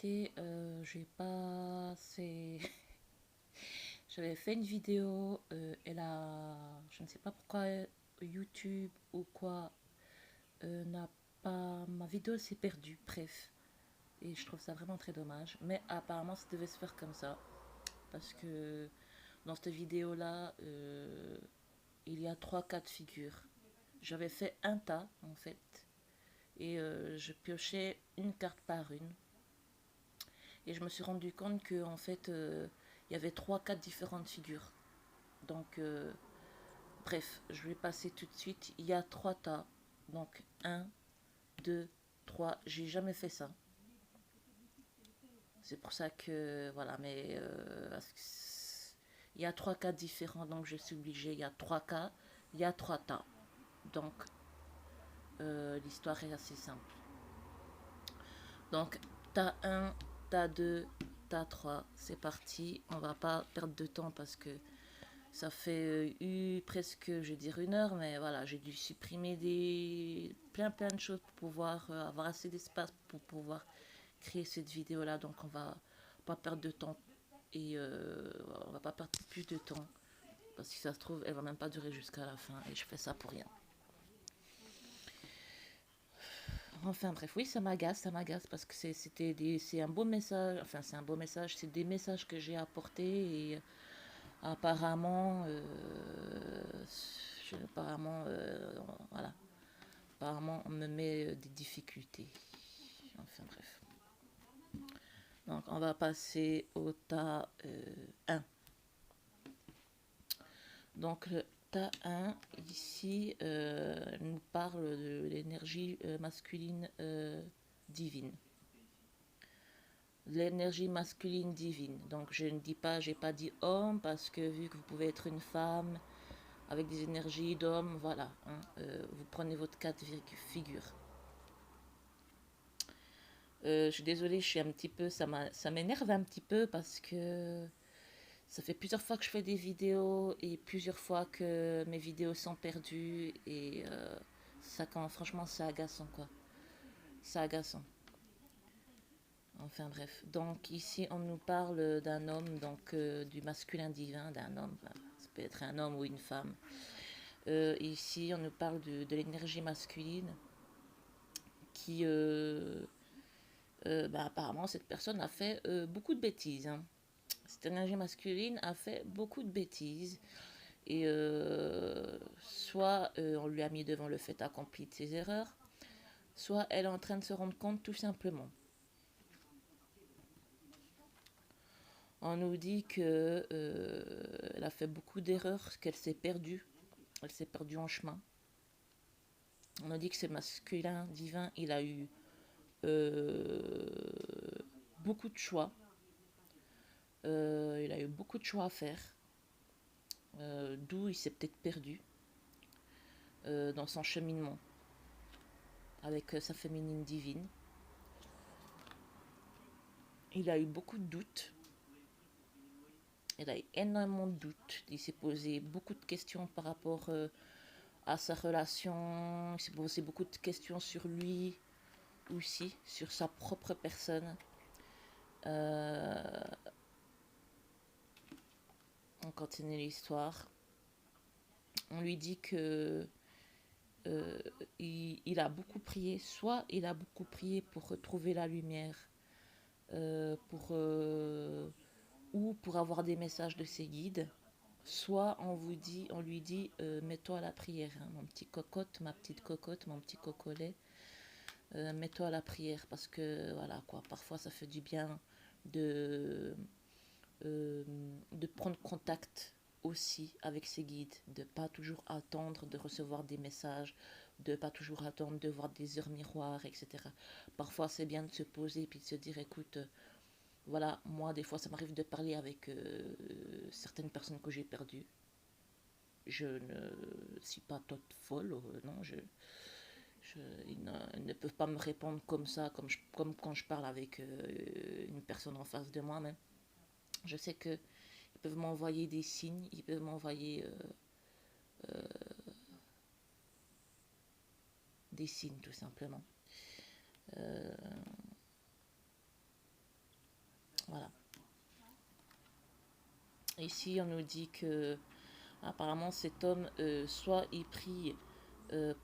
vérité, j'ai pas assez. J'avais fait une vidéo, je ne sais pas pourquoi YouTube ou quoi n'a pas. Ma vidéo s'est perdue, bref. Et je trouve ça vraiment très dommage. Mais apparemment, ça devait se faire comme ça. Parce que dans cette vidéo-là, il y a trois cas de figure. J'avais fait un tas, en fait. Et je piochais une carte par une. Et je me suis rendu compte que, en fait, il y avait trois cas de différentes figures. Donc, bref, je vais passer tout de suite. Il y a trois tas. Donc, un, 2, 3. J'ai jamais fait ça. C'est pour ça que, voilà, mais il y a trois cas différents, donc je suis obligée. Il y a trois cas, il y a trois tas. Donc, l'histoire est assez simple. Donc, tas 1, tas 2, tas 3, c'est parti. On va pas perdre de temps parce que ça fait presque, je vais dire, 1 heure, mais voilà, j'ai dû supprimer plein de choses pour pouvoir avoir assez d'espace pour pouvoir créer cette vidéo-là. Donc, on va pas perdre de temps et on va pas perdre plus de temps parce que si ça se trouve, elle va même pas durer jusqu'à la fin et je fais ça pour rien. Enfin bref, oui, ça m'agace parce que c'est un beau message, enfin c'est un beau message, c'est des messages que j'ai apportés et apparemment, apparemment, voilà, apparemment on me met des difficultés. Enfin bref. Donc on va passer au tas 1. Donc le tas 1 ici nous parle de l'énergie masculine divine. L'énergie masculine divine. Donc je ne dis pas, j'ai pas dit homme parce que vu que vous pouvez être une femme avec des énergies d'homme, voilà, hein, vous prenez votre cas de figure. Je suis désolée, je suis un petit peu, ça m'énerve un petit peu parce que ça fait plusieurs fois que je fais des vidéos et plusieurs fois que mes vidéos sont perdues et franchement, c'est agaçant quoi. C'est agaçant. Enfin bref, donc ici on nous parle d'un homme, donc du masculin divin, d'un homme, ça peut être un homme ou une femme. Ici on nous parle de l'énergie masculine qui, apparemment cette personne a fait beaucoup de bêtises. Hein. Cette énergie masculine a fait beaucoup de bêtises et soit on lui a mis devant le fait accompli de ses erreurs, soit elle est en train de se rendre compte tout simplement. On nous dit que elle a fait beaucoup d'erreurs, qu'elle s'est perdue. Elle s'est perdue en chemin. On nous dit que c'est masculin, divin. Il a eu euh, beaucoup de choix. Il a eu beaucoup de choix à faire. D'où il s'est peut-être perdu dans son cheminement avec sa féminine divine. Il a eu beaucoup de doutes. Il a eu énormément de doutes. Il s'est posé beaucoup de questions par rapport à sa relation. Il s'est posé beaucoup de questions sur lui aussi, sur sa propre personne. On continue l'histoire. On lui dit que il a beaucoup prié. Soit il a beaucoup prié pour retrouver la lumière, ou pour avoir des messages de ses guides. Soit on lui dit, mets-toi à la prière, hein, mon petit cocotte, ma petite cocotte, mon petit cocolet, mets-toi à la prière parce que voilà quoi, parfois ça fait du bien de euh, de prendre contact aussi avec ses guides, de pas toujours attendre de recevoir des messages, de pas toujours attendre de voir des heures miroirs, etc. Parfois c'est bien de se poser et puis de se dire écoute, voilà, moi des fois ça m'arrive de parler avec certaines personnes que j'ai perdues. Je ne suis pas toute folle, non, ils ne peuvent pas me répondre comme ça, comme quand je parle avec une personne en face de moi même. Je sais que ils peuvent m'envoyer des signes, ils peuvent m'envoyer des signes tout simplement. Euh, Ici, on nous dit que apparemment cet homme, soit il prie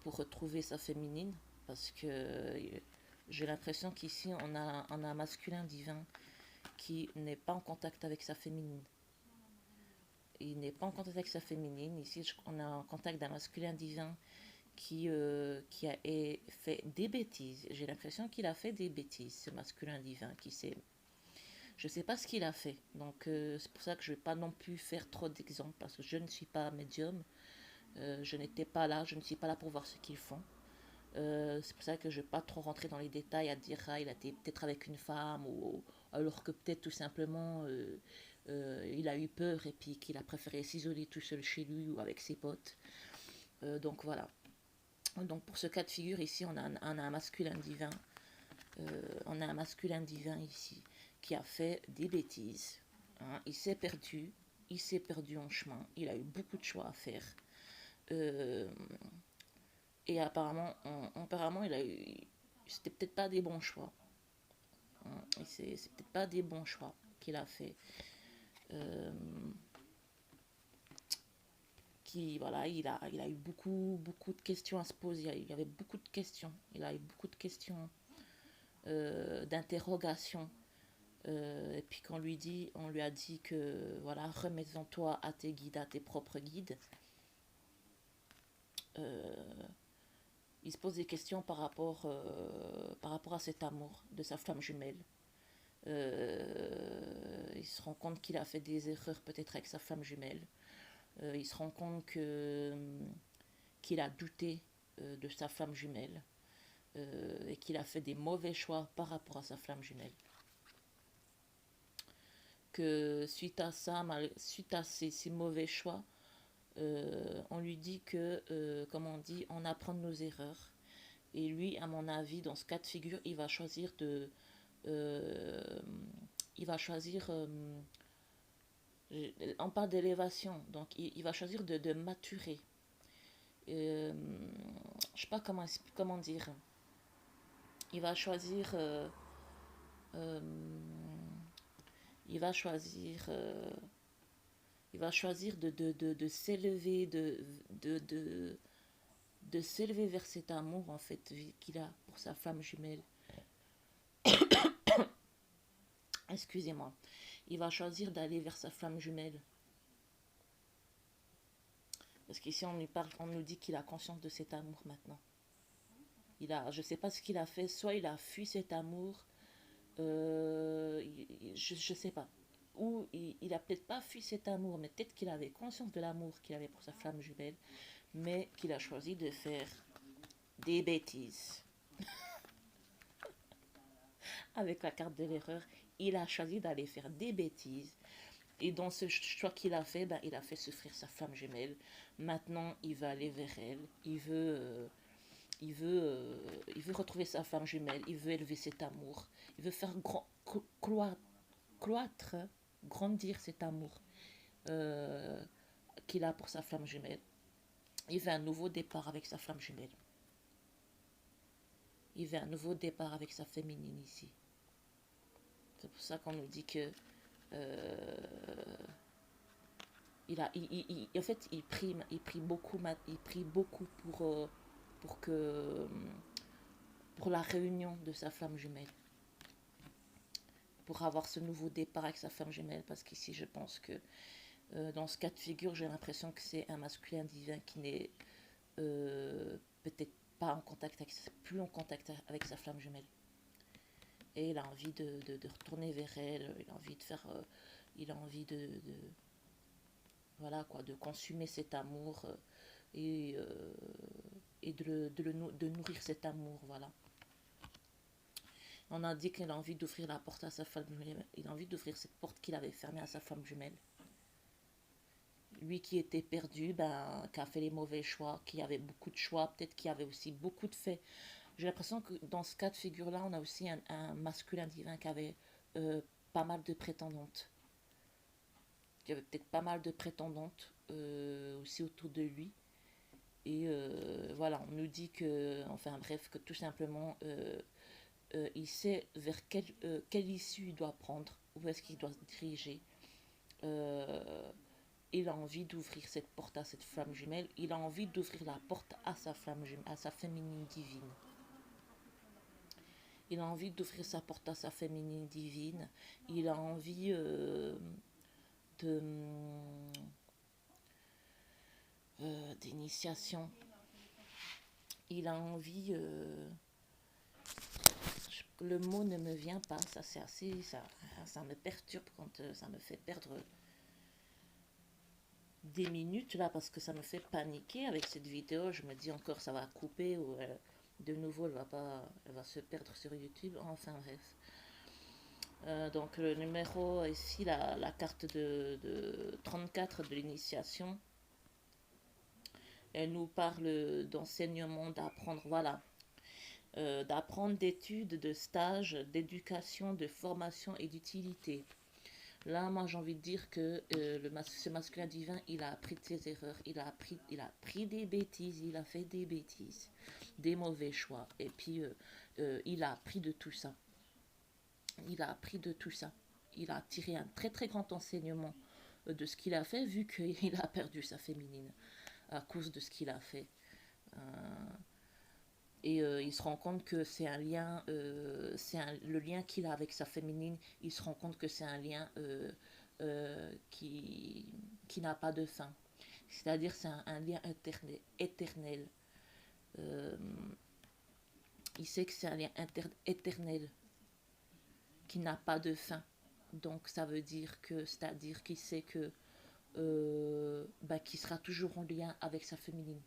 pour retrouver sa féminine, parce que j'ai l'impression qu'ici on a un masculin divin qui n'est pas en contact avec sa féminine. Il n'est pas en contact avec sa féminine. Ici, on a en contact d'un masculin divin qui a fait des bêtises. J'ai l'impression qu'il a fait des bêtises, ce masculin divin qui s'est... Je ne sais pas ce qu'il a fait. Donc, c'est pour ça que je ne vais pas non plus faire trop d'exemples, parce que je ne suis pas médium. Je n'étais pas là, je ne suis pas là pour voir ce qu'ils font. C'est pour ça que je ne vais pas trop rentrer dans les détails à dire il a été peut-être avec une femme ou alors que peut-être tout simplement il a eu peur et puis qu'il a préféré s'isoler tout seul chez lui ou avec ses potes. Donc voilà. Donc pour ce cas de figure ici on a un masculin divin. On a un masculin divin ici qui a fait des bêtises. Hein. Il s'est perdu en chemin. Il a eu beaucoup de choix à faire. Euh, Et apparemment, c'était peut-être pas des bons choix. Hein. Et c'est peut-être pas des bons choix qu'il a fait. Euh, voilà, il a eu beaucoup de questions à se poser. Il y avait beaucoup de questions. Il a eu beaucoup de questions, d'interrogations. Et puis on lui a dit que voilà, remets-en toi à tes guides, à tes propres guides. Euh, il se pose des questions par rapport à cet amour de sa flamme jumelle. Il se rend compte qu'il a fait des erreurs peut-être avec sa flamme jumelle. Il se rend compte qu'il a douté de sa flamme jumelle et qu'il a fait des mauvais choix par rapport à sa flamme jumelle. Que suite à ça, suite à ces mauvais choix, on lui dit que, comme on dit, on apprend de nos erreurs. Et lui, à mon avis, dans ce cas de figure, il va choisir de... il va choisir... on parle d'élévation, donc il va choisir de maturer. Je ne sais pas comment dire. Il va choisir... euh, il va choisir... il va choisir de s'élever, de s'élever vers cet amour en fait qu'il a pour sa femme jumelle. Excusez-moi. Il va choisir d'aller vers sa flamme jumelle. Parce qu'ici, on nous dit qu'il a conscience de cet amour maintenant. Je ne sais pas ce qu'il a fait. Soit il a fui cet amour. Je ne sais pas. Ou il a peut-être pas fui cet amour, mais peut-être qu'il avait conscience de l'amour qu'il avait pour sa flamme jumelle. Mais qu'il a choisi de faire des bêtises. Avec la carte de l'erreur, il a choisi d'aller faire des bêtises. Et dans ce choix qu'il a fait, il a fait souffrir sa flamme jumelle. Maintenant, il va aller vers elle. Il veut retrouver sa flamme jumelle. Il veut élever cet amour. Il veut faire cloître, grandir cet amour euh, qu'il a pour sa flamme jumelle. Il veut un nouveau départ avec sa flamme jumelle. Il veut un nouveau départ avec sa féminine ici. C'est pour ça qu'on nous dit que en fait, il prie beaucoup pour la réunion de sa flamme jumelle, pour avoir ce nouveau départ avec sa flamme jumelle, parce qu'ici, je pense que dans ce cas de figure, j'ai l'impression que c'est un masculin divin qui n'est peut-être pas en contact plus en contact avec sa flamme jumelle. Et il a envie de retourner vers elle, il a envie de faire, il a envie voilà quoi, de consumer cet amour et, et de nourrir cet amour, voilà. On a dit qu'il a envie d'ouvrir la porte à sa femme jumelle, il a envie d'ouvrir cette porte qu'il avait fermée à sa femme jumelle. Lui qui était perdu, qui a fait les mauvais choix, qui avait beaucoup de choix, peut-être qui avait aussi beaucoup de faits. J'ai l'impression que dans ce cas de figure-là, on a aussi un masculin divin qui avait pas mal de prétendantes. Qui avait peut-être pas mal de prétendantes aussi autour de lui. Et voilà, on nous dit que, enfin bref, que tout simplement, il sait vers quelle issue il doit prendre, où est-ce qu'il doit se diriger. euh, il a envie d'ouvrir cette porte à cette flamme jumelle, il a envie d'ouvrir la porte à sa flamme jumelle, à sa féminine divine. Il a envie d'ouvrir sa porte à sa féminine divine. Il a envie de d'initiation. Il a envie. Le mot ne me vient pas. Ça c'est assez. Ça me perturbe quand ça me fait perdre des minutes là parce que ça me fait paniquer avec cette vidéo. Je me dis encore ça va couper ou de nouveau elle va se perdre sur YouTube. Enfin bref. Donc le numéro ici, la carte de 34 de l'initiation, elle nous parle d'enseignement, d'apprendre, voilà, d'apprendre, d'études, de stages, d'éducation, de formation et d'utilité. Là, moi, j'ai envie de dire que ce masculin divin, il a appris de ses erreurs, il a pris des bêtises, il a fait des bêtises, des mauvais choix, et puis il a appris de tout ça. Il a appris de tout ça. Il a tiré un très très grand enseignement de ce qu'il a fait, vu qu'il a perdu sa féminine à cause de ce qu'il a fait. Et il se rend compte que c'est un lien, le lien qu'il a avec sa féminine, il se rend compte que c'est un lien qui n'a pas de fin. C'est-à-dire c'est un lien éternel. Euh, il sait que c'est un lien éternel qui n'a pas de fin. Donc ça veut dire que, c'est-à-dire qu'il sait que qu'il sera toujours en lien avec sa féminine.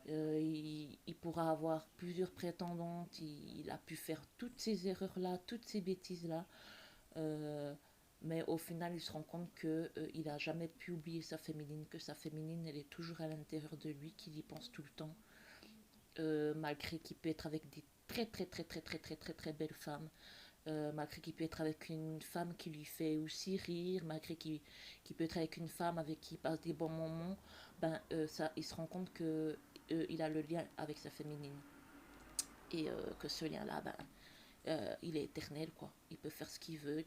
Il pourra avoir plusieurs prétendantes, il a pu faire toutes ces erreurs-là, toutes ces bêtises-là, mais au final il se rend compte qu'il n'a jamais pu oublier sa féminine, que sa féminine elle est toujours à l'intérieur de lui, qu'il y pense tout le temps, malgré qu'il peut être avec des très très très très très très très très belles femmes, malgré qu'il peut être avec une femme qui lui fait aussi rire, malgré qu'il peut être avec une femme avec qui il passe des bons moments, il se rend compte que il a le lien avec sa féminine. Et que ce lien-là, il est éternel, quoi. Il peut faire ce qu'il veut,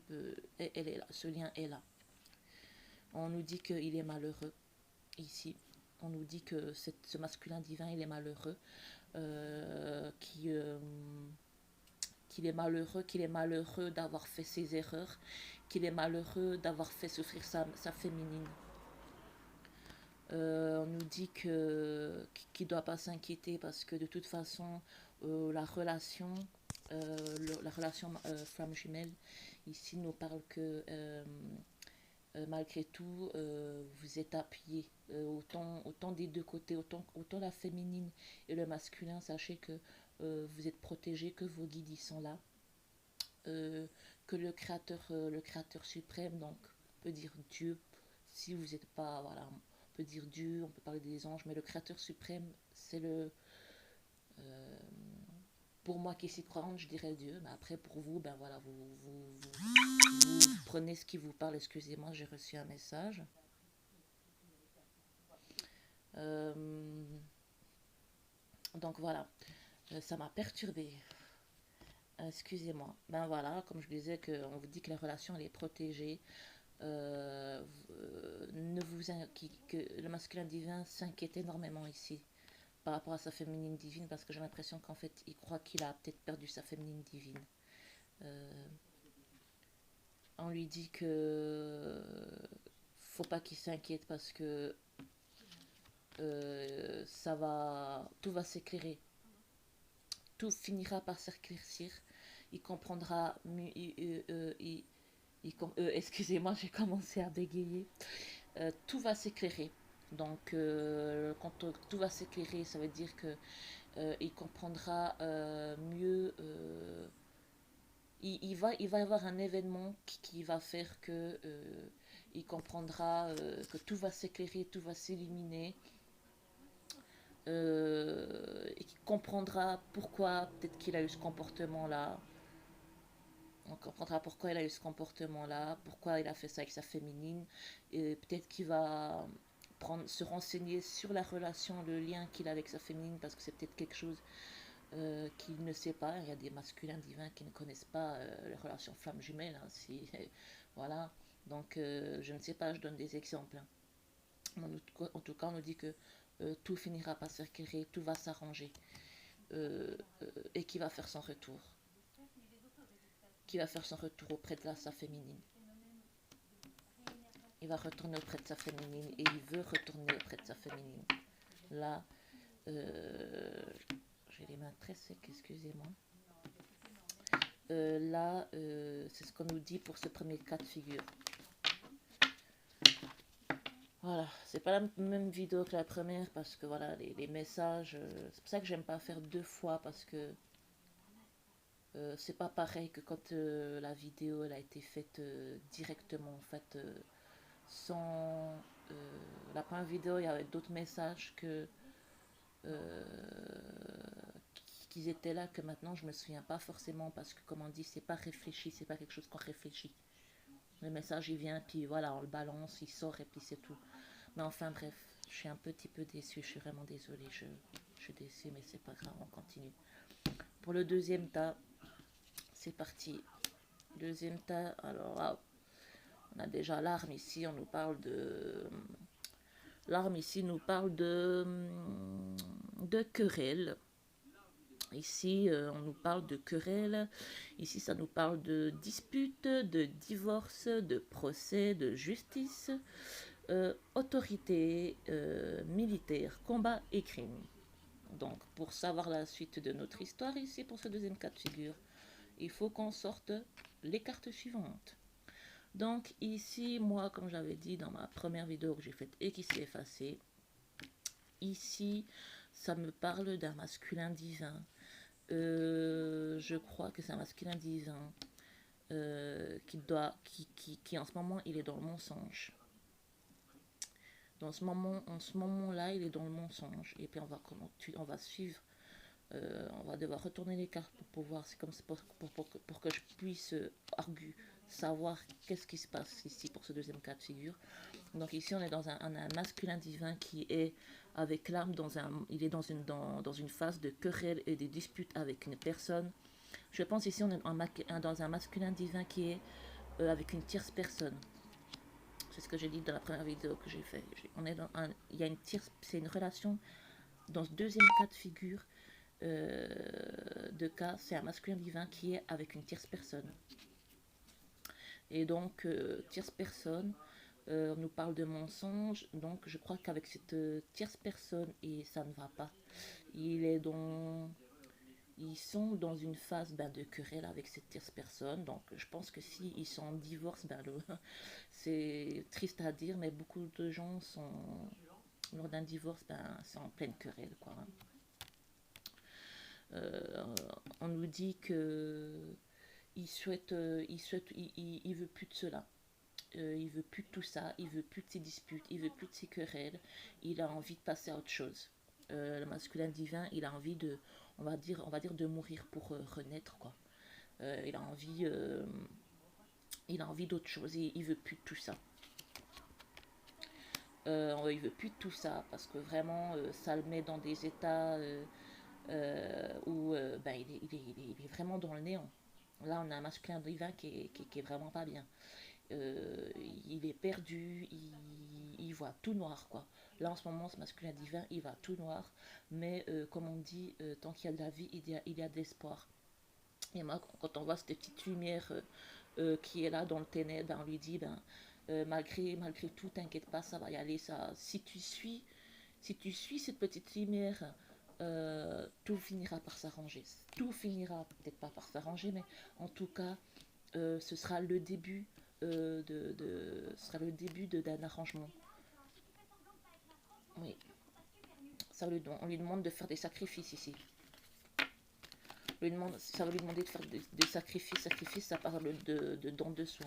elle est là, ce lien est là. On nous dit qu'il est malheureux, ici. On nous dit que ce masculin divin, il est malheureux, qu'il est malheureux d'avoir fait ses erreurs, qu'il est malheureux d'avoir fait souffrir sa féminine. On nous dit qu'il ne doit pas s'inquiéter parce que de toute façon, la relation flamme jumelle, ici nous parle que malgré tout, vous êtes appuyés, autant des deux côtés, autant la féminine et le masculin, sachez que vous êtes protégés, que vos guides y sont là, que le créateur suprême, donc on peut dire Dieu, si vous n'êtes pas, voilà, on peut dire Dieu, on peut parler des anges, mais le créateur suprême, c'est euh, pour moi qui suis croyante, je dirais Dieu, mais après pour vous, ben voilà, vous prenez ce qui vous parle. Excusez-moi, j'ai reçu un message. Euh, donc voilà, ça m'a perturbée. Excusez-moi. Ben voilà, comme je disais, on vous dit que la relation elle est protégée. Ne vous que le masculin divin s'inquiète énormément ici par rapport à sa féminine divine parce que j'ai l'impression qu'en fait il croit qu'il a peut-être perdu sa féminine divine. Euh, on lui dit que faut pas qu'il s'inquiète parce que tout va s'éclairer, tout finira par s'éclaircir. Il comprendra, excusez-moi, j'ai commencé à bégayer. Tout va s'éclairer. Donc, quand tout va s'éclairer, ça veut dire que il comprendra mieux. Il va y avoir un événement qui va faire que il comprendra que tout va s'éclairer, tout va s'illuminer. Et qui comprendra pourquoi peut-être qu'il a eu ce comportement-là. On comprendra pourquoi il a eu ce comportement-là, pourquoi il a fait ça avec sa féminine. Et peut-être qu'il va se renseigner sur la relation, le lien qu'il a avec sa féminine, parce que c'est peut-être quelque chose qu'il ne sait pas. Il y a des masculins divins qui ne connaissent pas les relations flammes jumelles. Hein, voilà. Donc, je ne sais pas, je donne des exemples, hein. En tout cas, on nous dit que tout finira par s'équilibrer, tout va s'arranger, et qui va faire son retour. Qui va faire son retour auprès de sa féminine. Il va retourner auprès de sa féminine et il veut retourner auprès de sa féminine. Là, j'ai les mains très secs, excusez-moi. Là, c'est ce qu'on nous dit pour ce premier cas de figure. Voilà, c'est pas la même vidéo que la première parce que voilà, les messages, c'est pour ça que j'aime pas faire deux fois parce que c'est pas pareil que quand la vidéo elle a été faite directement en fait sans la première vidéo il y avait d'autres messages que euh, qu'ils étaient là que maintenant je me souviens pas forcément parce que comme on dit c'est pas réfléchi, c'est pas quelque chose qu'on réfléchit. Le message il vient puis voilà on le balance, il sort et puis c'est tout. Mais enfin bref, je suis un petit peu déçue, je suis vraiment désolée, je suis déçue mais c'est pas grave, on continue. Pour le deuxième tas, c'est parti. Deuxième tas, alors on a déjà l'arme ici, on nous parle de... L'arme ici nous parle de querelle. Ici, on nous parle de querelle. Ici, ça nous parle de dispute, de divorce, de procès, de justice, autorité, militaire, combat et crime. Donc, pour savoir la suite de notre histoire ici, pour ce deuxième cas de figure, il faut qu'on sorte les cartes suivantes. Donc ici, moi, comme j'avais dit dans ma première vidéo que j'ai faite et qui s'est effacée, ici, ça me parle d'un masculin divin. Je crois que c'est un masculin divin qui en ce moment, il est dans le mensonge. En ce moment-là, il est dans le mensonge. Et puis on va suivre. On va devoir retourner les cartes pour voir, c'est comme pour que je puisse savoir qu'est-ce qui se passe ici pour ce deuxième cas de figure. Donc ici on est dans un masculin divin qui est avec l'âme il est dans une phase de querelle et de dispute avec une personne. Je pense ici on est dans un masculin divin qui est avec une tierce personne. C'est ce que j'ai dit dans la première vidéo que j'ai fait. Il y a c'est une relation dans ce deuxième cas de figure de cas, c'est un masculin divin qui est avec une tierce personne. Et donc, tierce personne, on nous parle de mensonge, donc je crois qu'avec cette tierce personne, et ça ne va pas. Ils sont dans une phase de querelle avec cette tierce personne, donc je pense que si ils sont en divorce, c'est triste à dire, mais beaucoup de gens sont, lors d'un divorce, c'est en pleine querelle, quoi. On nous dit que il veut plus de cela. Il veut plus de tout ça, il veut plus de ces disputes, il veut plus de ces querelles. Il a envie de passer à autre chose. Le masculin divin, il a envie de, on va dire de mourir pour renaître, quoi. Il a envie d'autre chose. Il veut plus de tout ça. Il veut plus de tout ça parce que vraiment, ça le met dans des états où il est vraiment dans le néant. Là, on a un masculin divin qui est vraiment pas bien. Il est perdu, il voit tout noir, quoi. Là, en ce moment, ce masculin divin, il va tout noir, mais comme on dit, tant qu'il y a de la vie, il y a de l'espoir. Et moi, quand on voit cette petite lumière qui est là dans le ténèbre, on lui dit, malgré tout, t'inquiète pas, ça va y aller. Si tu suis cette petite lumière, tout finira par s'arranger. Tout finira peut-être pas par s'arranger, mais en tout cas, ce sera le début d'un arrangement. Oui, on lui demande de faire des sacrifices ici. Ça va lui demander de faire des sacrifices. Sacrifice, ça parle de don de soi.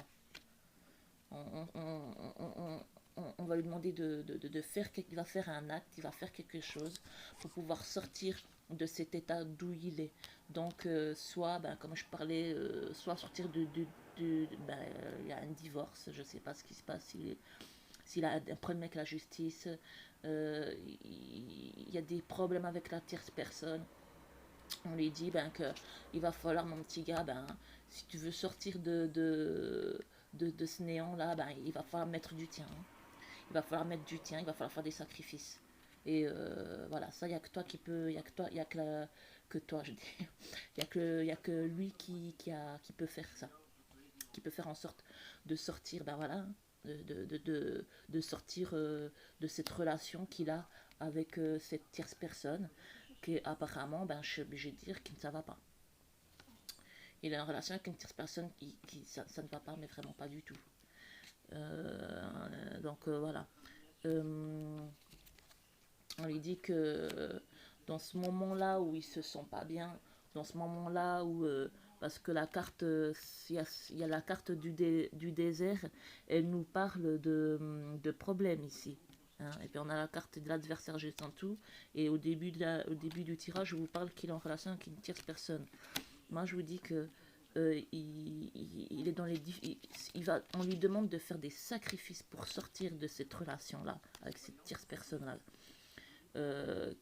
On va lui demander de faire, il va faire un acte, il va faire quelque chose pour pouvoir sortir de cet état d'où il est. Donc, soit, comme je parlais, soit sortir il y a un divorce, je ne sais pas ce qui se passe, s'il a un problème avec la justice, il y a des problèmes avec la tierce personne. On lui dit qu'il va falloir, mon petit gars, si tu veux sortir de ce néant-là, ben, il va falloir mettre du tien, hein. Il va falloir mettre du tien, il va falloir faire des sacrifices. Et voilà, ça, il n'y a que toi qui peut, il y a que toi, il y a que, que toi, je dis. Il y a que lui qui peut faire ça, qui peut faire en sorte de sortir, ben voilà, de sortir de cette relation qu'il a avec cette tierce personne, qui apparemment, ben, je suis obligée de dire qu'il ne ça va pas. Il a une relation avec une tierce personne ça ne va pas, mais vraiment pas du tout. Donc voilà. Euh, on lui dit que dans ce moment-là où il se sent pas bien, dans ce moment-là où parce que la carte, il y a la carte du désert, elle nous parle de problèmes ici. Hein. Et puis on a la carte de l'adversaire juste en tout. Et au début du tirage, je vous parle qu'il est en relation avec une tierce personne. Moi, je vous dis que il est dans les on lui demande de faire des sacrifices pour sortir de cette relation-là avec cette tierce personne-là. Le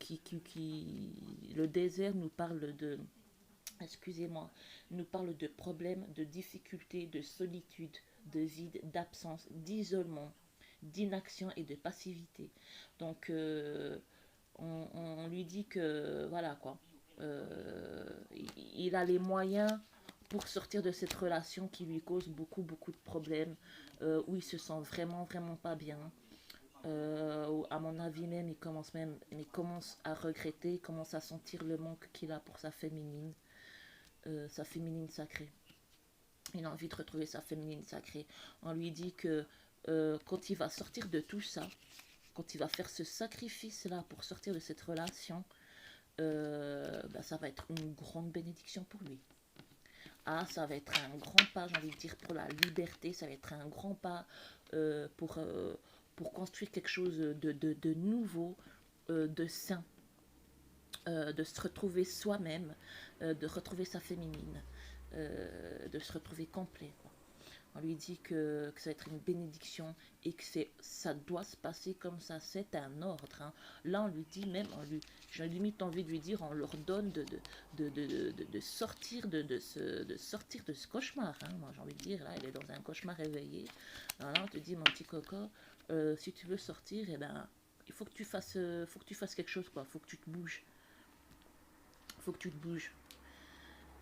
désert nous parle de, excusez-moi, nous parle de problèmes, de difficultés, de solitude, de vide, d'absence, d'isolement, d'inaction et de passivité. Donc, on lui dit que, voilà quoi, il a les moyens pour sortir de cette relation qui lui cause beaucoup, beaucoup de problèmes, où il se sent vraiment, vraiment pas bien. À mon avis même, il commence à regretter, il commence à sentir le manque qu'il a pour sa féminine sacrée. Il a envie de retrouver sa féminine sacrée. On lui dit que quand il va sortir de tout ça, quand il va faire ce sacrifice-là pour sortir de cette relation, bah, ça va être une grande bénédiction pour lui. Ah, ça va être un grand pas, j'ai envie de dire, pour la liberté, ça va être un grand pas pour construire quelque chose de nouveau, de sain, de se retrouver soi-même, de retrouver sa féminine, de se retrouver complet. Quoi. On lui dit que ça va être une bénédiction et que ça doit se passer comme ça, c'est un ordre. Hein. Là, on lui dit même, j'ai limite envie de lui dire, on leur donne de sortir de ce cauchemar. Hein. Moi, j'ai envie de dire, là, elle est dans un cauchemar réveillé. Alors là, on te dit, mon petit coco, si tu veux sortir, eh ben, il faut que tu fasses quelque chose, quoi. Faut que tu te bouges. Faut que tu te bouges.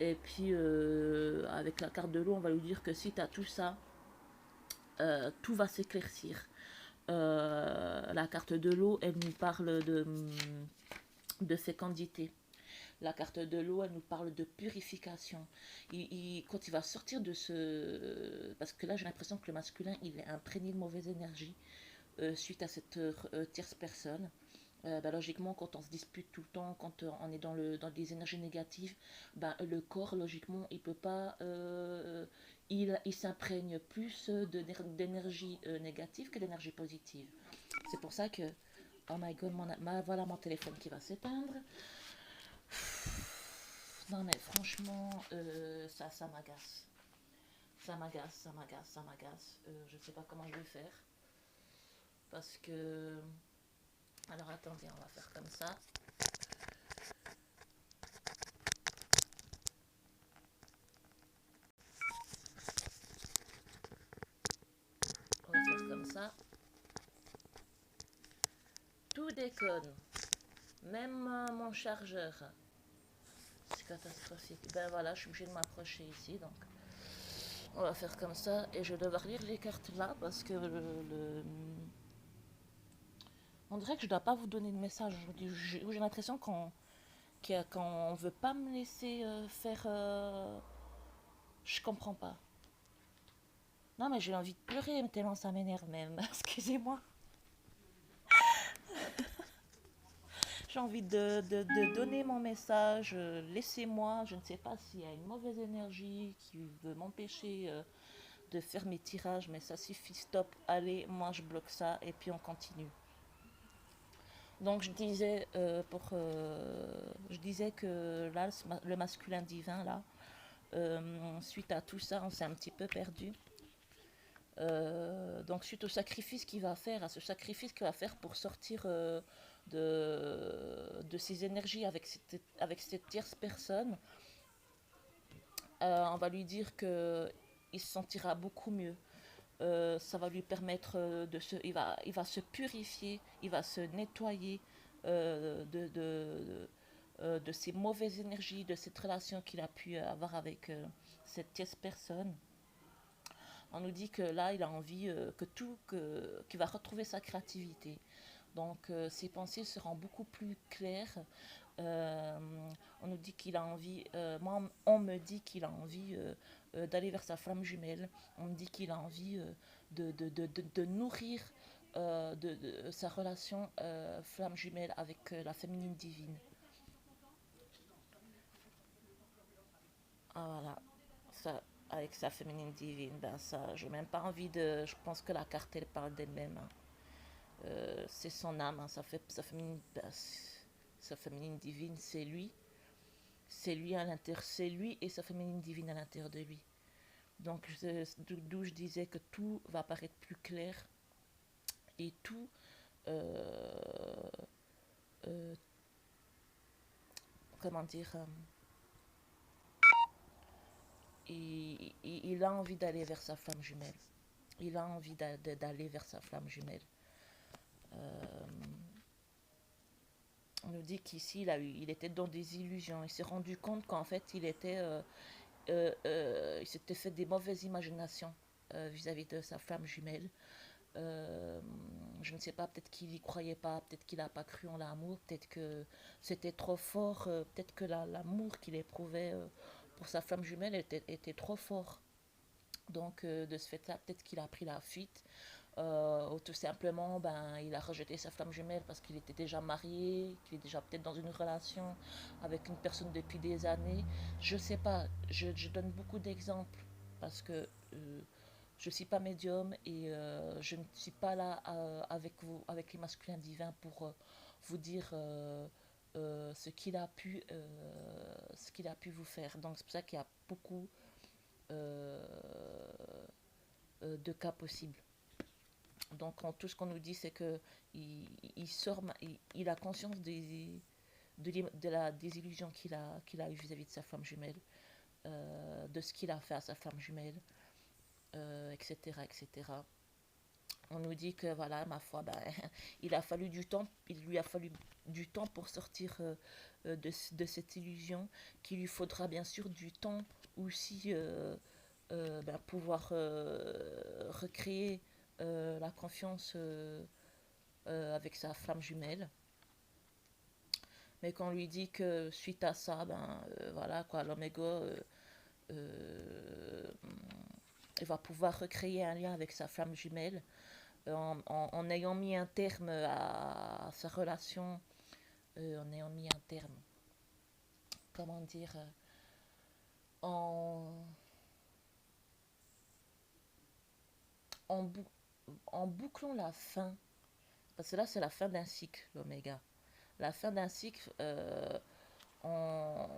Et puis, avec la carte de l'eau, on va lui dire que si tu as tout ça, tout va s'éclaircir. La carte de l'eau, elle nous parle de fécondité. La carte de l'eau, elle nous parle de purification. Quand il va sortir de ce... Parce que là, j'ai l'impression que le masculin, il est imprégné de mauvaise énergie suite à cette tierce personne. Bah, logiquement, quand on se dispute tout le temps, quand on est dans des énergies négatives, bah, le corps, logiquement, il peut pas... il s'imprègne plus d'énergie négative que d'énergie positive. C'est pour ça que... Oh my god, voilà mon téléphone qui va s'éteindre. Non mais franchement, ça m'agace. Ça m'agace, ça m'agace, ça m'agace. Je ne sais pas comment je vais faire. Parce que... Alors attendez, on va faire comme ça. On va faire comme ça. Tout déconne. Même mon chargeur. C'est catastrophique. Ben voilà, je suis obligée de m'approcher ici. Donc, on va faire comme ça. Et je vais devoir lire les cartes là parce que on dirait que je ne dois pas vous donner de message. J'ai l'impression qu'on ne veut pas me laisser faire... Je comprends pas. Non, mais j'ai envie de pleurer tellement ça m'énerve même. Excusez-moi. J'ai envie de donner mon message. Laissez-moi. Je ne sais pas s'il y a une mauvaise énergie qui veut m'empêcher de faire mes tirages, mais ça suffit. Stop. Allez, moi je bloque ça et puis on continue. Donc je disais que là, le masculin divin là, suite à tout ça, on s'est un petit peu perdu. Donc suite au sacrifice qu'il va faire, à ce sacrifice qu'il va faire pour sortir de ses énergies avec cette tierce personne, on va lui dire qu'il se sentira beaucoup mieux. Ça va lui permettre il va se purifier, il va se nettoyer de ces mauvaises énergies, de cette relation qu'il a pu avoir avec cette tierce personne. On nous dit que là, il a envie qu'il va retrouver sa créativité. Donc, ses pensées seront beaucoup plus claires. Euh, on nous dit qu'il a envie, moi, on me dit qu'il a envie d'aller vers sa flamme jumelle. On me dit qu'il a envie de nourrir sa relation flamme jumelle avec la féminine divine. Ah, voilà, ça, avec sa féminine divine, ben ça, j'ai même pas envie de. Je pense que la carte, elle parle d'elle-même, hein. C'est son âme, hein, sa féminine divine, c'est lui. C'est lui à l'intérieur, c'est lui et sa féminine divine à l'intérieur de lui. Donc, d'où je disais que tout va paraître plus clair et tout, euh, euh, comment dire, il a envie d'aller vers sa flamme jumelle. Il a envie d'aller vers sa flamme jumelle. On nous dit qu'ici, il était dans des illusions. Il s'est rendu compte qu'en fait, il s'était fait des mauvaises imaginations vis-à-vis de sa flamme jumelle. Euh, je ne sais pas, peut-être qu'il n'y croyait pas, peut-être qu'il n'a pas cru en l'amour, peut-être que c'était trop fort, peut-être que l'amour qu'il éprouvait pour sa flamme jumelle était trop fort. Donc, de ce fait-là, peut-être qu'il a pris la fuite. Ou tout simplement, ben, il a rejeté sa flamme jumelle parce qu'il était déjà marié, qu'il est déjà peut-être dans une relation avec une personne depuis des années. Je sais pas, je donne beaucoup d'exemples parce que je ne suis pas médium et je ne suis pas là avec vous, avec les masculins divins pour vous dire ce qu'il a pu vous faire. Donc c'est pour ça qu'il y a beaucoup euh, de cas possibles. Donc tout ce qu'on nous dit, c'est que il a conscience de la désillusion qu'il a eu vis-à-vis de sa flamme jumelle, de ce qu'il a fait à sa flamme jumelle, etc., etc. On nous dit que voilà, ma foi, ben, il lui a fallu du temps pour sortir de cette illusion, qu'il lui faudra bien sûr du temps aussi ben, pouvoir recréer la confiance avec sa flamme jumelle. Mais qu'on lui dit que suite à ça, ben voilà quoi, l'Oméga euh, il va pouvoir recréer un lien avec sa flamme jumelle en ayant mis un terme à sa relation, en ayant mis un terme, comment dire, en, en, bou- en bouclant la fin, parce que là c'est la fin d'un cycle, l'oméga. La fin d'un cycle, en,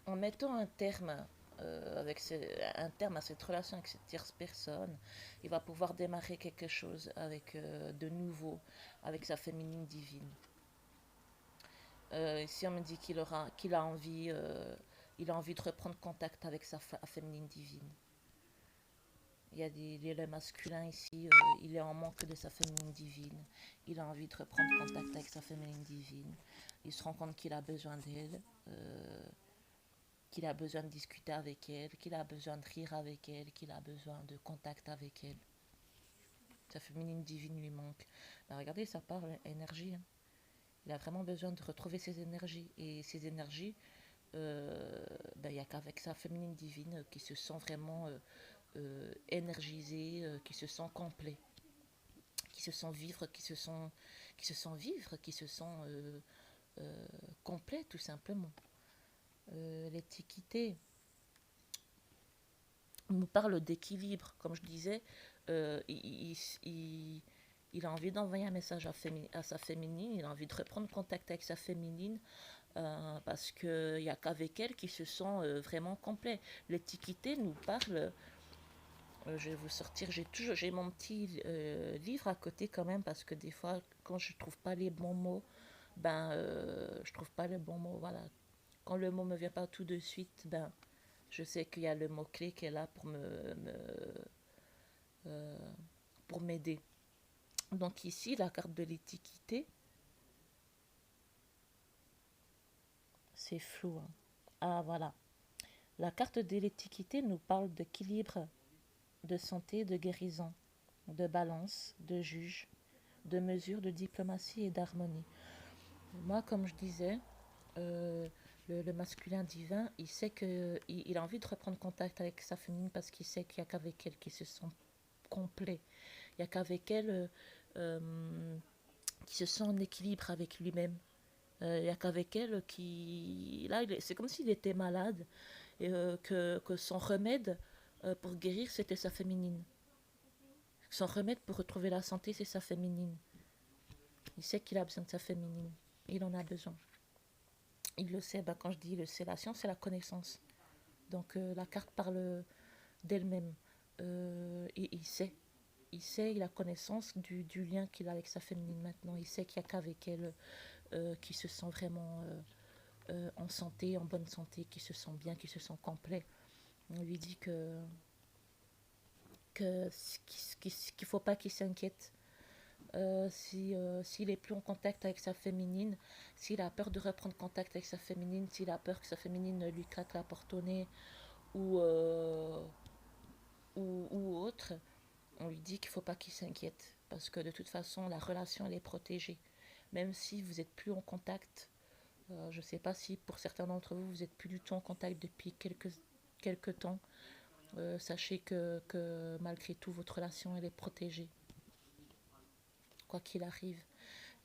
en mettant un terme à cette relation avec cette tierce personne, il va pouvoir démarrer quelque chose avec de nouveau, avec sa féminine divine. Ici, on me dit il a envie de reprendre contact avec sa féminine divine. Il y a le masculin ici, il est en manque de sa féminine divine. Il a envie de reprendre contact avec sa féminine divine. Il se rend compte qu'il a besoin d'elle, qu'il a besoin de discuter avec elle, qu'il a besoin de rire avec elle, qu'il a besoin de contact avec elle. Sa féminine divine lui manque. Ben regardez, ça parle énergie, hein. Il a vraiment besoin de retrouver ses énergies. Et ces énergies, ben, il n'y a qu'avec sa féminine divine qui se sent vraiment énergisé, qui se sent complet, qui se sent vivre, qui se sent complet tout simplement. L'étiquité nous parle d'équilibre, comme je disais, il a envie d'envoyer un message à sa féminine, il a envie de reprendre contact avec sa féminine parce qu'il n'y a qu'avec elle qu'il se sent vraiment complet. L'étiquité nous parle. Je vais vous sortir. J'ai mon petit livre à côté quand même parce que des fois, quand je trouve pas les bons mots, ben, je trouve pas les bons mots. Voilà. quand le mot me vient pas tout de suite, ben, je sais qu'il y a le mot-clé qui est là euh, pour m'aider. Donc ici, la carte de l'étiquité, c'est flou, hein. Ah voilà. La carte de l'étiquité nous parle d'équilibre, de santé, de guérison, de balance, de juge, de mesure, de diplomatie et d'harmonie. Moi, comme je disais, euh, le masculin divin, il sait que il a envie de reprendre contact avec sa féminine parce qu'il sait qu'il n'y a qu'avec elle qu'il se sent complet. Il n'y a qu'avec elle qu'il se sent en équilibre avec lui-même. Il n'y a qu'avec elle qui... Là, c'est comme s'il était malade et que son remède pour guérir, c'était sa féminine. Son remède pour retrouver la santé, c'est sa féminine. Il sait qu'il a besoin de sa féminine. Il en a besoin. Il le sait. Quand je dis il le sait, la science, c'est la connaissance. Donc la carte parle d'elle-même. Et il sait. Il a connaissance du lien qu'il a avec sa féminine maintenant. Il sait qu'il n'y a qu'avec elle qu'il se sent vraiment en santé, en bonne santé, qu'il se sent bien, qu'il se sent complet. On lui dit qu'il ne faut pas qu'il s'inquiète s'il est plus en contact avec sa féminine, s'il a peur de reprendre contact avec sa féminine, s'il a peur que sa féminine lui claque la porte au nez ou, ou autre, on lui dit qu'il ne faut pas qu'il s'inquiète parce que de toute façon la relation elle est protégée. Même si vous n'êtes plus en contact, je ne sais pas si pour certains d'entre vous vous n'êtes plus du tout en contact depuis quelques temps, sachez que malgré tout votre relation elle est protégée quoi qu'il arrive.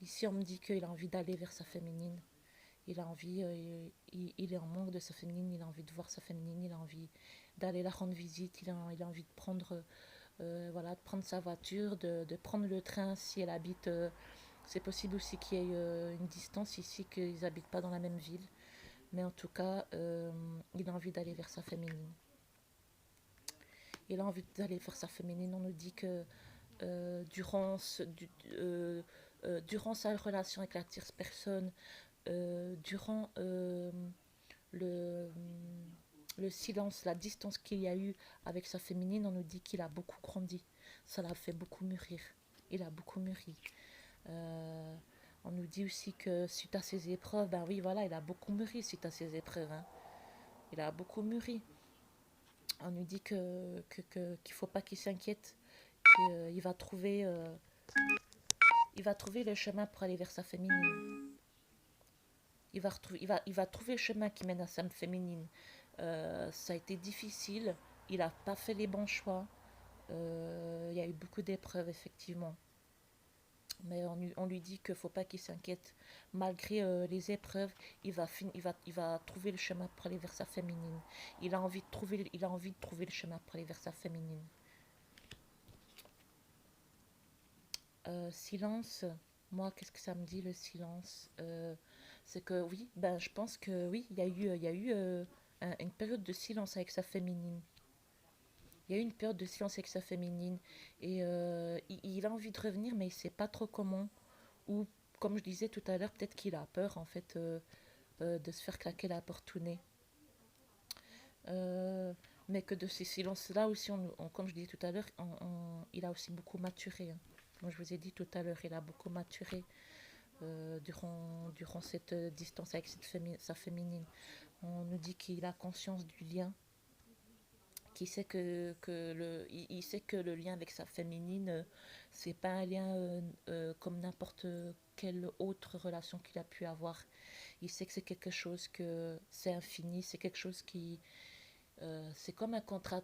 Ici, on me dit qu'il a envie d'aller vers sa féminine. Il a envie, il est en manque de sa féminine, il a envie de voir sa féminine, il a envie d'aller la rendre visite, il a envie de prendre, voilà, de prendre sa voiture, de prendre le train si elle habite. C'est possible aussi qu'il y ait une distance ici, qu'ils n'habitent pas dans la même ville. Mais en tout cas, il a envie d'aller vers sa féminine. Il a envie d'aller vers sa féminine. On nous dit que euh, durant, ce, du, durant sa relation avec la tierce personne, durant le, le silence, la distance qu'il y a eu avec sa féminine, on nous dit qu'il a beaucoup grandi. Ça l'a fait beaucoup mûrir. Il a beaucoup mûri. Euh, on nous dit aussi que suite à ses épreuves, ben oui, voilà, il a beaucoup mûri suite à ses épreuves, hein. Il a beaucoup mûri. On nous dit qu'il ne faut pas qu'il s'inquiète, qu'il va trouver, il va trouver le chemin pour aller vers sa féminine. Il va trouver le chemin qui mène à sa féminine. Ça a été difficile. Il n'a pas fait les bons choix. Il y a eu beaucoup d'épreuves, effectivement. Mais on lui dit qu'il ne faut pas qu'il s'inquiète. Malgré les épreuves, il va trouver le chemin pour aller vers sa féminine. Il a envie de trouver le chemin pour aller vers sa féminine. Silence, moi, qu'est-ce que ça me dit le silence? C'est que oui, ben, je pense que oui, il y a eu une période de silence avec sa féminine. Il y a eu une période de silence avec sa féminine et il a envie de revenir, mais il sait pas trop comment. Ou, comme je disais tout à l'heure, peut-être qu'il a peur en fait de se faire claquer la porte au nez. Euh, mais que de ces silences-là aussi, comme je disais tout à l'heure, il a aussi beaucoup maturé, hein. Comme je vous ai dit tout à l'heure, il a beaucoup maturé durant cette distance avec sa féminine. On nous dit qu'il a conscience du lien, qu'il sait il sait que le lien avec sa féminine, c'est pas un lien comme n'importe quelle autre relation qu'il a pu avoir. Il sait que c'est quelque chose que c'est infini, c'est quelque chose qui, c'est comme un contrat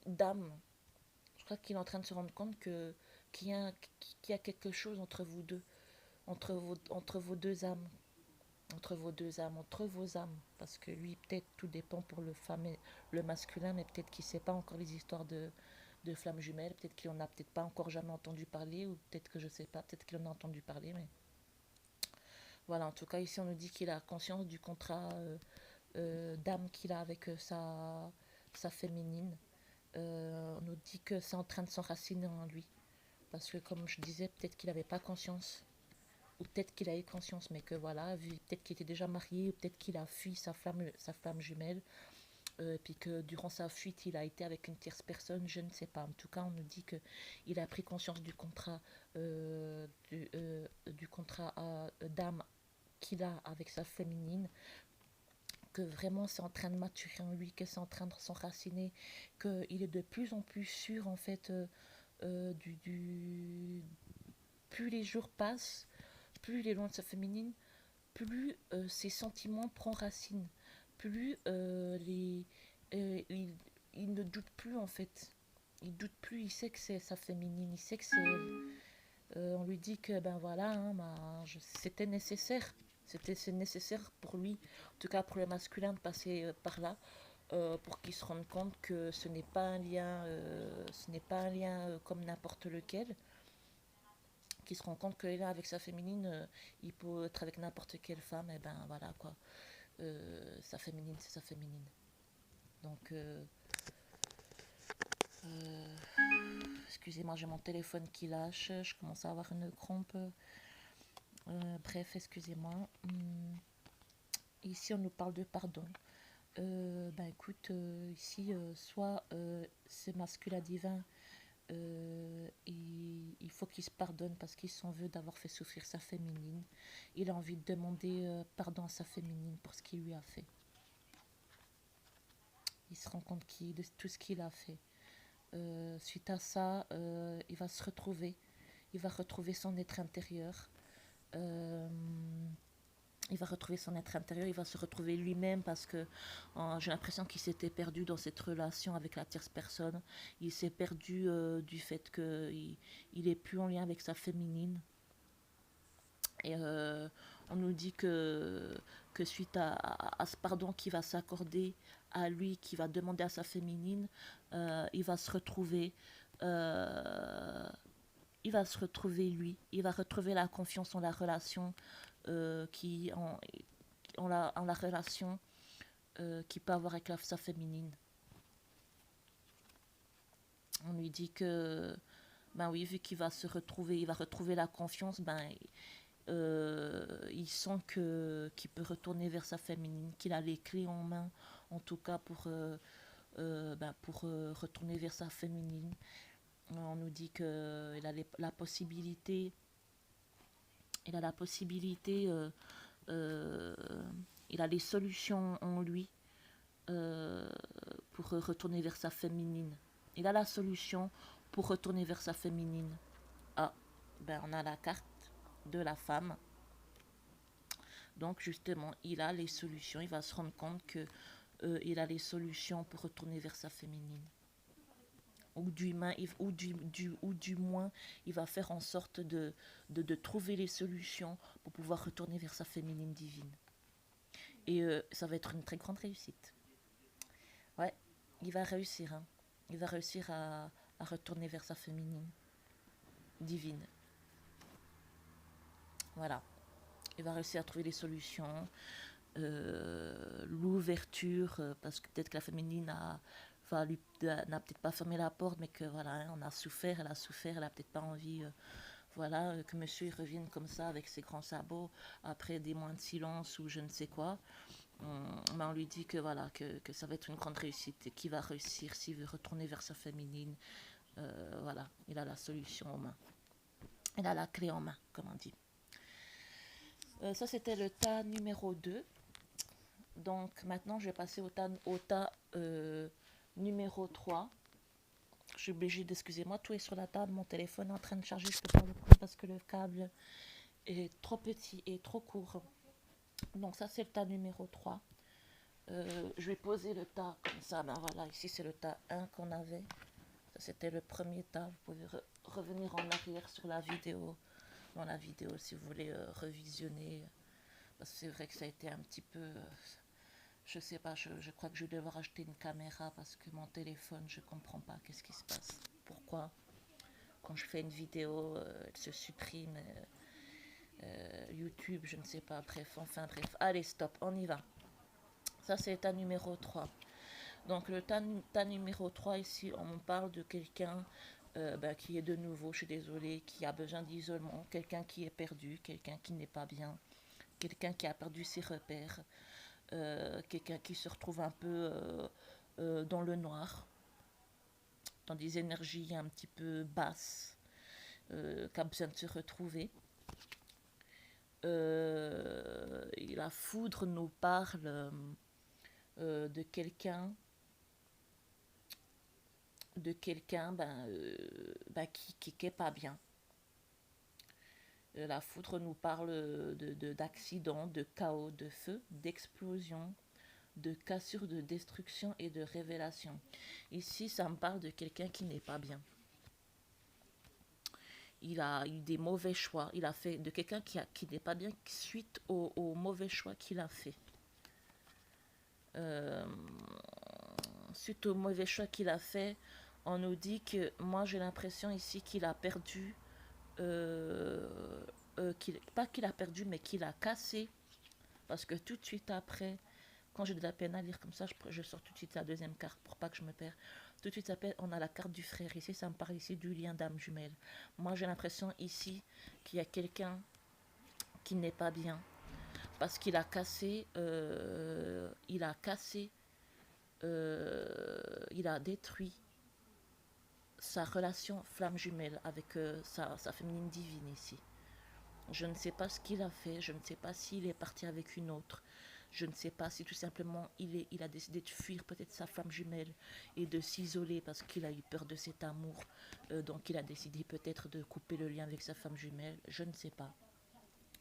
d'âme. Je crois qu'il est en train de se rendre compte qu'il y a quelque chose entre vous deux, entre vos deux âmes, entre vos âmes, parce que lui, peut-être tout dépend pour le masculin, mais peut-être qu'il ne sait pas encore les histoires de flammes jumelles, peut-être qu'il en a peut-être pas encore jamais entendu parler, ou peut-être que je sais pas, peut-être qu'il en a entendu parler, mais voilà, en tout cas, ici on nous dit qu'il a conscience du contrat d'âme qu'il a avec sa féminine. On nous dit que c'est en train de s'enraciner en lui. Parce que comme je disais, peut-être qu'il n'avait pas conscience. ou peut-être qu'il a eu conscience, mais que voilà, peut-être qu'il était déjà marié, ou peut-être qu'il a fui sa flamme jumelle, puis que durant sa fuite, il a été avec une tierce personne, je ne sais pas. En tout cas, on nous dit que il a pris conscience du contrat d'âme qu'il a avec sa féminine, que vraiment c'est en train de maturer en lui, que c'est en train de s'enraciner, qu'il est de plus en plus sûr en fait plus les jours passent, plus il est loin de sa féminine, plus ses sentiments prennent racine, plus il, il ne doute plus en fait. Il doute plus, il sait que c'est sa féminine, il sait que c'est elle. On lui dit que ben voilà, hein, c'était nécessaire. C'est nécessaire pour lui, en tout cas pour le masculin, de passer par là, pour qu'il se rende compte que ce n'est pas un lien comme n'importe lequel, qu'il se rend compte que là, avec sa féminine, il peut être avec n'importe quelle femme, et ben voilà quoi. Sa féminine, c'est sa féminine. Donc, excusez-moi, j'ai mon téléphone qui lâche, je commence à avoir une crampe. Bref, excusez-moi. Ici, on nous parle de pardon. Ben écoute, ici, soit c'est masculin divin, il faut qu'il se pardonne parce qu'il s'en veut d'avoir fait souffrir sa féminine. Il a envie de demander pardon à sa féminine pour ce qu'il lui a fait. Il se rend compte de tout ce qu'il a fait. Suite à ça, il va se retrouver. Il va retrouver son être intérieur. Euh, il va retrouver son être intérieur, il va se retrouver lui-même parce que j'ai l'impression qu'il s'était perdu dans cette relation avec la tierce personne. Il s'est perdu du fait qu'il est plus en lien avec sa féminine. Et on nous dit que suite à ce pardon qui va s'accorder à lui, qui va demander à sa féminine, il va se retrouver. Il va se retrouver lui, il va retrouver la confiance en la relation, en la relation qu'il peut avoir avec sa féminine. On lui dit que, ben oui, vu qu'il va se retrouver, il va retrouver la confiance, ben il sent qu'il peut retourner vers sa féminine, qu'il a les clés en main, en tout cas pour retourner vers sa féminine. On nous dit qu'il a la possibilité, euh, il a les solutions en lui pour retourner vers sa féminine. Il a la solution pour retourner vers sa féminine. Ah, ben on a la carte de la femme. Donc justement, il a les solutions. Il va se rendre compte que il a les solutions pour retourner vers sa féminine. Ou du moins, il va faire en sorte de trouver les solutions pour pouvoir retourner vers sa féminine divine. Et ça va être une très grande réussite. Ouais, il va réussir. Hein. Il va réussir à retourner vers sa féminine divine. Voilà. Il va réussir à trouver des solutions. L'ouverture, parce que peut-être que la féminine n'a peut-être pas fermé la porte, mais que voilà, hein, on a souffert, elle a souffert, elle a peut-être pas envie, voilà, que monsieur il revienne comme ça avec ses grands sabots après des mois de silence ou je ne sais quoi. Mais on lui dit que voilà, que ça va être une grande réussite et qu'il va réussir s'il veut retourner vers sa féminine. Voilà, il a la solution en main. Il a la clé en main, comme on dit. Ça, c'était le tas numéro 2. Donc maintenant, je vais passer au tas numéro 3. Je suis obligée d'excuser-moi, tout est sur la table, mon téléphone est en train de charger, je ne peux pas le prendre parce que le câble est trop petit et trop court. Donc ça, c'est le tas numéro 3. Je vais poser le tas comme ça. Ben voilà, ici c'est le tas 1 qu'on avait. Ça, c'était le premier tas. Vous pouvez revenir en arrière sur la vidéo. Dans la vidéo, si vous voulez revisionner. Parce que c'est vrai que ça a été un petit peu... je sais pas, je crois que je vais devoir acheter une caméra parce que mon téléphone, je comprends pas qu'est-ce qui se passe. Pourquoi quand je fais une vidéo, elle se supprime. YouTube, je ne sais pas. Bref, enfin bref. Allez, stop, on y va. Ça, c'est le tas numéro 3. Donc, le tas numéro 3, ici, on parle de quelqu'un qui est de nouveau, je suis désolée, qui a besoin d'isolement, quelqu'un qui est perdu, quelqu'un qui n'est pas bien, quelqu'un qui a perdu ses repères, quelqu'un qui se retrouve un peu dans le noir, dans des énergies un petit peu basses, qui a besoin de se retrouver. Et la foudre nous parle de quelqu'un qui est pas bien. La foudre nous parle d'accidents, de chaos, de feu, d'explosion, de cassure, de destruction et de révélation. Ici, ça me parle de quelqu'un qui n'est pas bien. Il a eu des mauvais choix. Il a fait de quelqu'un qui n'est pas bien suite aux mauvais choix qu'il a fait. Suite aux mauvais choix qu'il a fait, on nous dit que moi j'ai l'impression ici qu'il a perdu, pas qu'il a perdu, mais qu'il a cassé. Parce que tout de suite après, quand j'ai de la peine à lire comme ça, je sors tout de suite la deuxième carte pour pas que je me perde. Tout de suite après, on a la carte du frère. Ici, ça me parle ici du lien d'âme jumelle. Moi, j'ai l'impression ici qu'il y a quelqu'un qui n'est pas bien. Parce qu'il a cassé, il a détruit sa relation flamme jumelle avec sa féminine divine ici. Je ne sais pas ce qu'il a fait, je ne sais pas s'il est parti avec une autre, je ne sais pas si tout simplement il a décidé de fuir peut-être sa flamme jumelle et de s'isoler parce qu'il a eu peur de cet amour, donc il a décidé peut-être de couper le lien avec sa femme jumelle, je ne sais pas.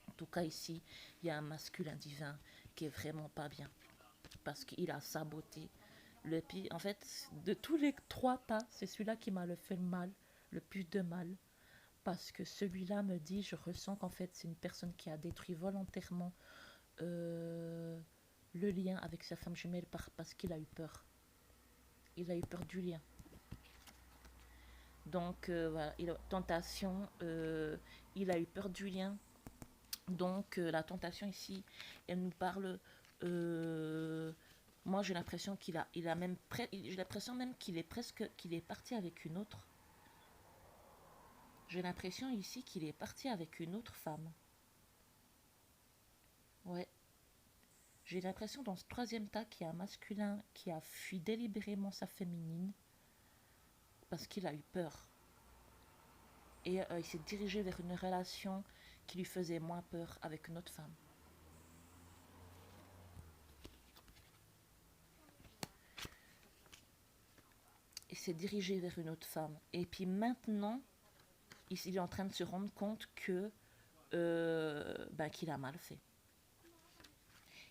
En tout cas ici, il y a un masculin divin qui est vraiment pas bien parce qu'il a saboté le pire. En fait, de tous les 3 tas, c'est celui-là qui m'a fait mal, le plus de mal. Parce que celui-là me dit, je ressens qu'en fait, c'est une personne qui a détruit volontairement le lien avec sa femme jumelle parce qu'il a eu peur. Il a eu peur du lien. Donc, voilà, tentation, il a eu peur du lien. Donc, la tentation ici, elle nous parle. Moi, j'ai l'impression j'ai l'impression même qu'il est parti avec une autre. J'ai l'impression ici qu'il est parti avec une autre femme. Ouais. J'ai l'impression dans ce troisième tas qu'il y a un masculin qui a fui délibérément sa féminine parce qu'il a eu peur. Et il s'est dirigé vers une relation qui lui faisait moins peur avec une autre femme. Il s'est dirigé vers une autre femme. Et puis maintenant, il est en train de se rendre compte que qu'il a mal fait.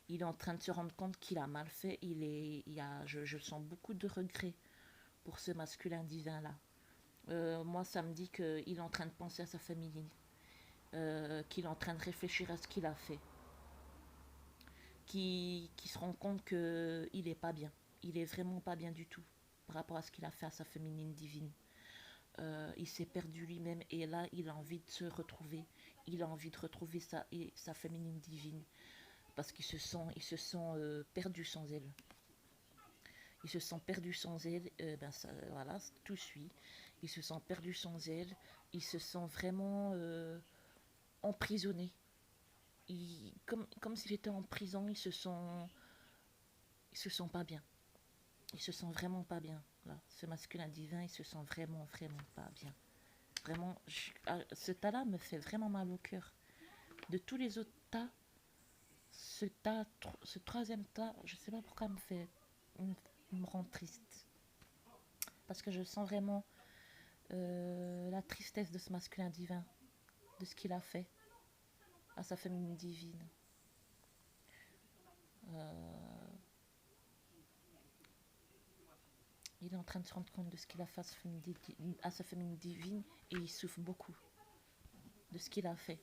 Il est en train de se rendre compte qu'il a mal fait. Je sens beaucoup de regrets pour ce masculin divin-là. Moi, ça me dit qu'il est en train de penser à sa féminine, qu'il est en train de réfléchir à ce qu'il a fait, qu'il se rend compte qu'il n'est pas bien. Il est vraiment pas bien du tout par rapport à ce qu'il a fait à sa féminine divine. Il s'est perdu lui-même et là, il a envie de se retrouver. Il a envie de retrouver sa féminine divine parce qu'il se sent perdu sans elle. Il se sent perdu sans elle, voilà, tout suit. Il se sent perdu sans elle, il se sent vraiment emprisonné. Comme s'il était en prison, il se sent pas bien. Il se sent vraiment pas bien. Là, ce masculin divin, il se sent vraiment, vraiment pas bien. Vraiment, ce tas-là me fait vraiment mal au cœur. De tous les autres tas, ce troisième tas, je sais pas pourquoi me rend triste. Parce que je sens vraiment la tristesse de ce masculin divin, de ce qu'il a fait à sa féminine divine. Il est en train de se rendre compte de ce qu'il a fait à sa féminine divine et il souffre beaucoup de ce qu'il a fait.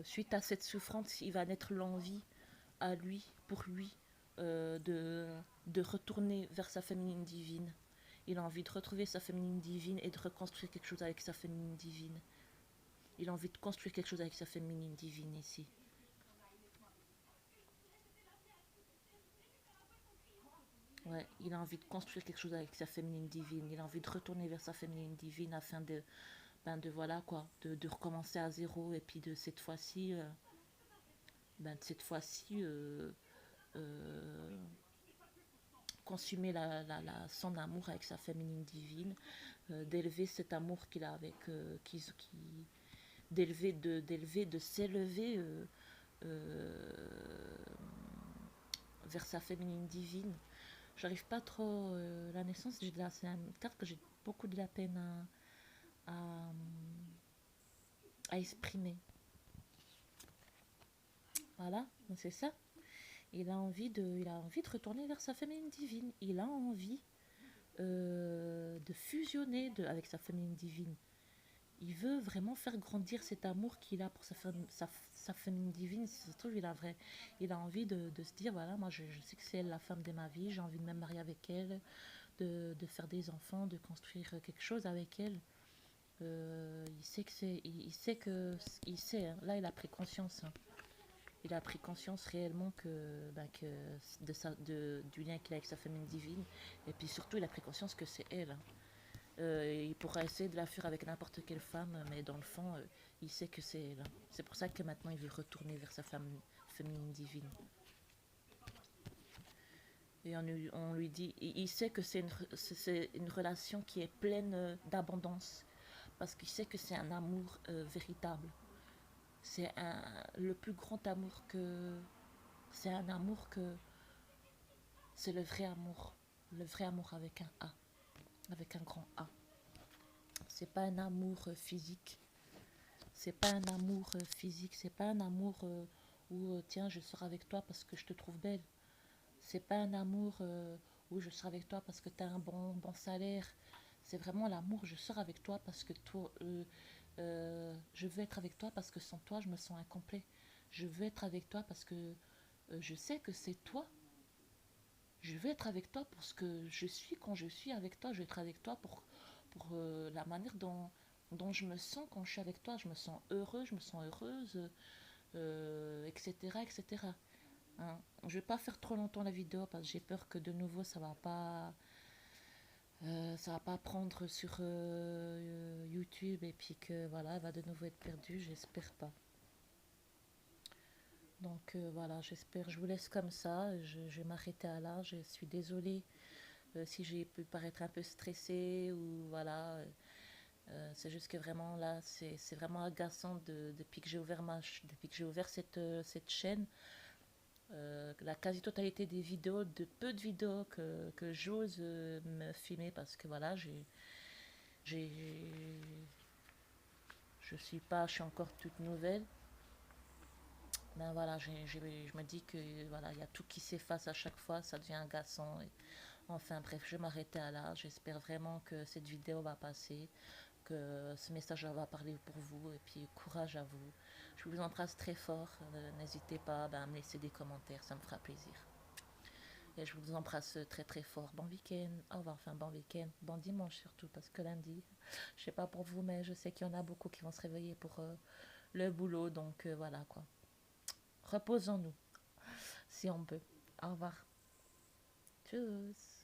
Suite à cette souffrance, il va naître l'envie pour lui, de retourner vers sa féminine divine. Il a envie de retrouver sa féminine divine et de reconstruire quelque chose avec sa féminine divine. Il a envie de construire quelque chose avec sa féminine divine ici. Ouais, il a envie de construire quelque chose avec sa féminine divine. Il a envie de retourner vers sa féminine divine afin de, ben de voilà quoi, de recommencer à zéro et puis de cette fois-ci, ben de cette fois-ci, euh, consumer son amour avec sa féminine divine, d'élever cet amour qu'il a avec, d'élever, de s'élever vers sa féminine divine. J'arrive pas trop, la naissance, c'est une carte que j'ai beaucoup de la peine à, à exprimer. Voilà, donc c'est ça. Il a envie de retourner vers sa féminine divine. Il a envie de fusionner avec sa féminine divine. Il veut vraiment faire grandir cet amour qu'il a pour sa féminine divine. Si ça se trouve, il a envie de se dire, voilà, moi je sais que c'est elle la femme de ma vie, j'ai envie de me marier avec elle, de faire des enfants, de construire quelque chose avec elle. Il sait que c'est, il sait, hein. Là il a pris conscience, hein. Il a pris conscience réellement que du lien qu'il a avec sa famille divine. Et puis surtout, il a pris conscience que c'est elle, hein. Il pourra essayer de la fuir avec n'importe quelle femme, mais dans le fond, il sait que c'est elle, hein. C'est pour ça que maintenant, il veut retourner vers sa femme féminine divine. Et on lui dit, il sait que c'est une relation qui est pleine d'abondance, parce qu'il sait que c'est un amour véritable. Le plus grand amour que... C'est un amour que c'est le vrai amour avec un A, avec un grand A. C'est pas un amour physique, c'est pas un amour physique, c'est pas un amour où tiens je sors avec toi parce que je te trouve belle. C'est pas un amour où je sors avec toi parce que tu as un bon salaire. C'est vraiment l'amour, je sors avec toi parce que toi, je veux être avec toi parce que sans toi je me sens incomplet. Je veux être avec toi parce que je sais que c'est toi. Je veux être avec toi pour ce que je suis quand je suis avec toi. Je veux être avec toi pour la manière dont je me sens quand je suis avec toi. Je me sens heureux, je me sens heureuse, etc. etc. Hein. Je ne vais pas faire trop longtemps la vidéo parce que j'ai peur que de nouveau ça va pas prendre sur YouTube et puis que voilà, elle va de nouveau être perdue. J'espère pas. Donc voilà, j'espère. Je vous laisse comme ça. Je vais m'arrêter à là. Je suis désolée si j'ai pu paraître un peu stressée ou voilà. C'est juste que vraiment là, c'est vraiment agaçant depuis que j'ai ouvert depuis que j'ai ouvert cette chaîne. La quasi-totalité des vidéos, de peu de vidéos que j'ose me filmer parce que voilà, j'ai, je suis pas, je suis encore toute nouvelle. Ben voilà, je me dis que voilà, il y a tout qui s'efface à chaque fois, ça devient agaçant. Enfin bref, je vais m'arrêter à là. J'espère vraiment que cette vidéo va passer, que ce message va parler pour vous et puis courage à vous. Je vous embrasse très fort. N'hésitez pas à me laisser des commentaires, ça me fera plaisir. Et je vous embrasse très très fort. Bon week-end. Au revoir, enfin bon week-end. Bon dimanche surtout parce que lundi, je sais pas pour vous, mais je sais qu'il y en a beaucoup qui vont se réveiller pour le boulot. Donc voilà quoi. Reposons-nous si on peut. Au revoir. Tchuss.